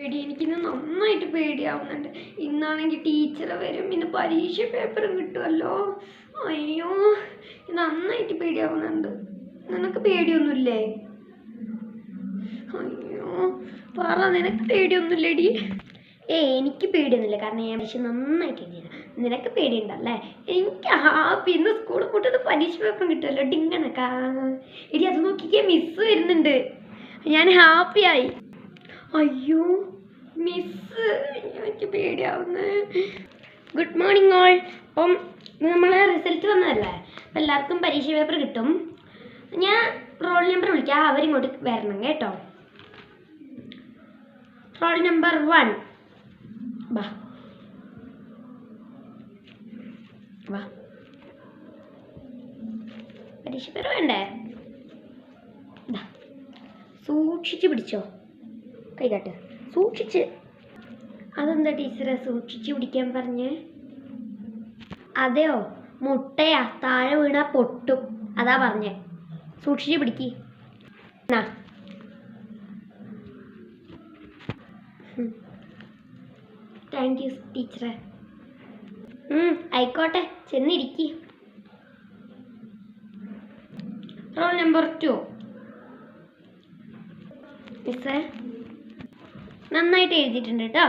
എടി എനിക്കിന്ന് നന്നായിട്ട് പേടിയാവുന്നുണ്ട്. ഇന്നാണെങ്കിൽ ടീച്ചർ വരും, പിന്നെ പരീക്ഷ പേപ്പറും കിട്ടുമല്ലോ. അയ്യോ, നന്നായിട്ട് പേടിയാവുന്നുണ്ട്. നിനക്ക് പേടിയൊന്നുമില്ലേ? അയ്യോ, പറ, നിനക്ക് പേടിയൊന്നുമില്ലേടി? എനിക്ക് പേടിയൊന്നുമില്ല, കാരണം ഞാൻ പക്ഷെ നന്നായിട്ട് എഴുതിയത്. നിനക്ക് പേടിയുണ്ടല്ലേ? എനിക്ക് ഹാപ്പി. ഇന്ന് സ്കൂൾ കൂട്ടത് പരീക്ഷ പേപ്പറും കിട്ടുമല്ലോ. ഡിങ്ങണക്കാ എടി, അത് നോക്കിക്കേ, മിസ് വരുന്നുണ്ട്. ഞാൻ ഹാപ്പിയായി. അയ്യോ മിസ്, എനിക്ക് പേടിയാവുന്നേ. Good morning all. അപ്പം നമ്മളെ റിസൾട്ട് വന്നതല്ലേ, അപ്പം എല്ലാവർക്കും പരീക്ഷ പേപ്പർ കിട്ടും. ഞാൻ റോൾ നമ്പർ വിളിക്കാം, അവരിങ്ങോട്ട് വരണം കേട്ടോ. Roll number 1. വാ വാ, പരീക്ഷ പേപ്പർ വേണ്ടേ? സൂക്ഷിച്ച് പിടിച്ചോ, കൈ കാട്ട്, സൂക്ഷിച്ച്. അതെന്താ ടീച്ചറെ സൂക്ഷിച്ച് പിടിക്കാൻ പറഞ്ഞേ? അതെയോ, മുട്ടയാ, താഴെ വീണാ പൊട്ടും, അതാ പറഞ്ഞേ. സൂക്ഷിച്ച് പിടിക്ക്. താങ്ക് യു ടീച്ചറെ. ആയിക്കോട്ടെ, ചെന്നിരിക്കി. Roll number 2. മിസ്സേ, നന്നായിട്ട് എഴുതിയിട്ടുണ്ട് കേട്ടോ.